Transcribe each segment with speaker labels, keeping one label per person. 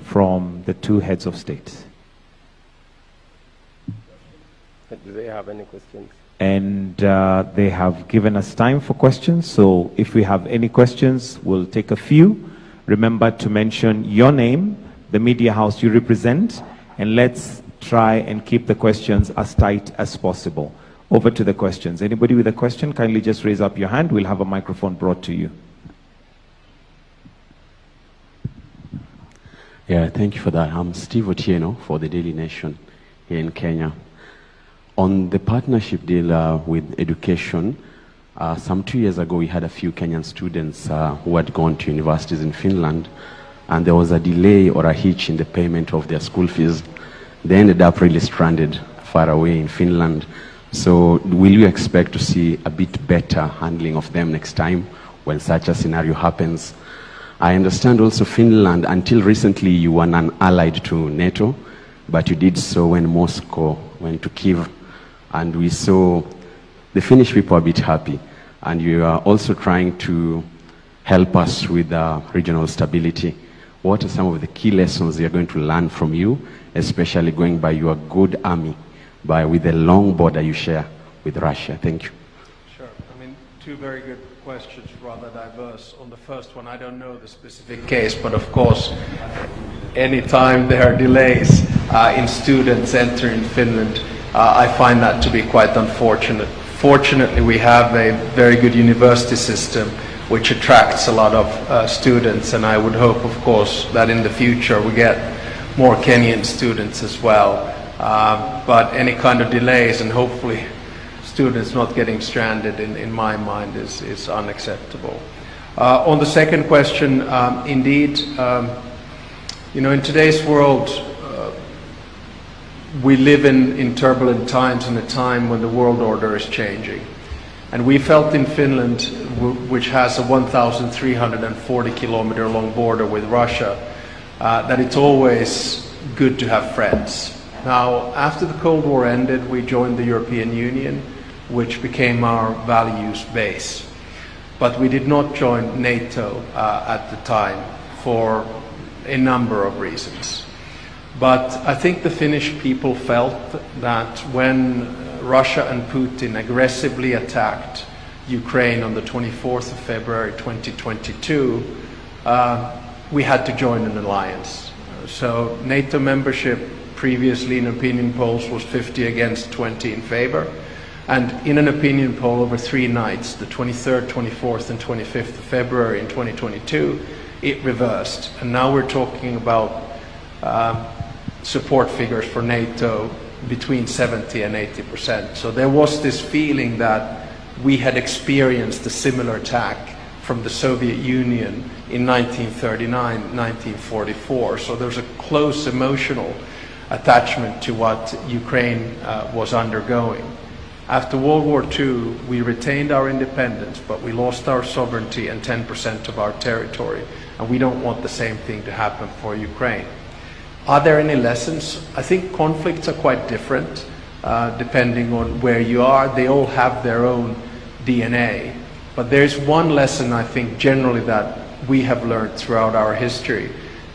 Speaker 1: from the two heads of state.
Speaker 2: Do they have any questions?
Speaker 1: And they have given us time for questions, so if we have any questions, we'll take a few. Remember to mention your name, the media house you represent, and let's try and keep the questions as tight as possible. Over to the questions. Anybody with a question, kindly just raise up your hand. We'll have a microphone brought to you.
Speaker 3: Yeah, thank you for that. I'm Steve Otieno for the Daily Nation here in Kenya. On the partnership deal with education, some 2 years ago we had a few Kenyan students who had gone to universities in Finland, and there was a delay or a hitch in the payment of their school fees. They ended up really stranded far away in Finland. So will you expect to see a bit better handling of them next time when such a scenario happens? I understand also Finland, until recently you were non-allied to NATO, but you did so when Moscow went to Kyiv, and we saw the Finnish people a bit happy, and you are also trying to help us with regional stability. What are some of the key lessons you're going to learn from you, especially going by your good army, with the long border you share with Russia? Thank you.
Speaker 4: Sure. I mean, two very good questions, rather diverse. On the first one, I don't know the specific case, but of course, anytime there are delays in students entering Finland, I find that to be quite unfortunate. Fortunately, we have a very good university system which attracts a lot of students, and I would hope, of course, that in the future we get more Kenyan students as well. But any kind of delays, and hopefully students not getting stranded, in my mind is unacceptable. On the second question, indeed, you know, in today's world, we live in turbulent times, in a time when the world order is changing. And we felt in Finland, which has a 1,340 kilometer long border with Russia, that it's always good to have friends. Now, after the Cold War ended, we joined the European Union, which became our values base. But we did not join NATO at the time for a number of reasons. But I think the Finnish people felt that when Russia and Putin aggressively attacked Ukraine on the 24th of February 2022, we had to join an alliance. So NATO membership previously in opinion polls was 50 against 20 in favor. And in an opinion poll over 3 nights, the 23rd, 24th and 25th of February in 2022, it reversed. And now we're talking about support figures for NATO between 70 and 80%. So there was this feeling that we had experienced a similar attack from the Soviet Union in 1939, 1944. So there's a close emotional attachment to what Ukraine was undergoing. After World War II, we retained our independence, but we lost our sovereignty and 10% of our territory. And we don't want the same thing to happen for Ukraine. Are there any lessons? I think conflicts are quite different depending on where you are. They all have their own DNA. But there's one lesson I think generally that we have learned throughout our history,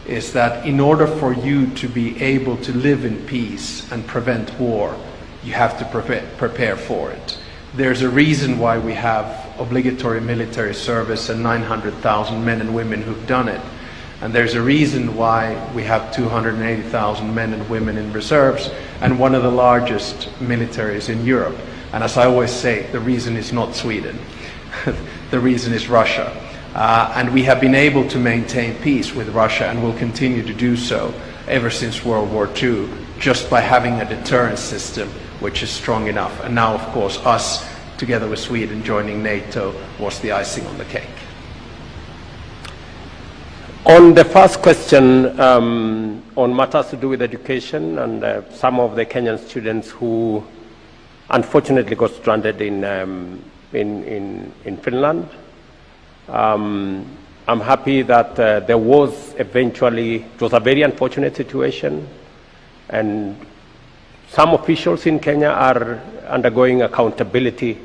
Speaker 4: is that in order for you to be able to live in peace and prevent war, you have to prepare for it. There's a reason why we have obligatory military service and 900,000 men and women who've done it. And there's a reason why we have 280,000 men and women in reserves and one of the largest militaries in Europe. And as I always say, the reason is not Sweden. The reason is Russia. And we have been able to maintain peace with Russia and will continue to do so ever since World War II, just by having a deterrence system which is strong enough. And now, of course, us, together with Sweden, joining NATO was the icing on the cake.
Speaker 2: On the first question, on matters to do with education and some of the Kenyan students who unfortunately got stranded in Finland, I'm happy that there was eventually, it was a very unfortunate situation, and some officials in Kenya are undergoing accountability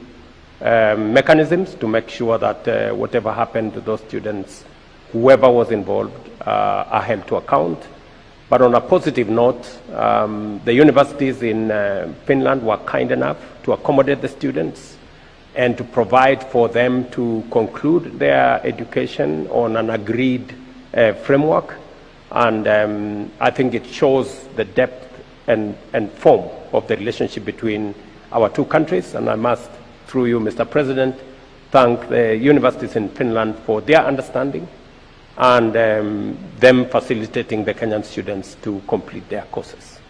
Speaker 2: mechanisms to make sure that whatever happened to those students, whoever was involved, are held to account. But on a positive note, the universities in Finland were kind enough to accommodate the students and to provide for them to conclude their education on an agreed framework. And I think it shows the depth and form of the relationship between our two countries. And I must, through you, Mr. President, thank the universities in Finland for their understanding and them facilitating the Kenyan students to complete their courses.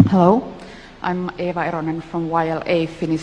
Speaker 5: Hello, I'm Eva Eronen from YLA Finnish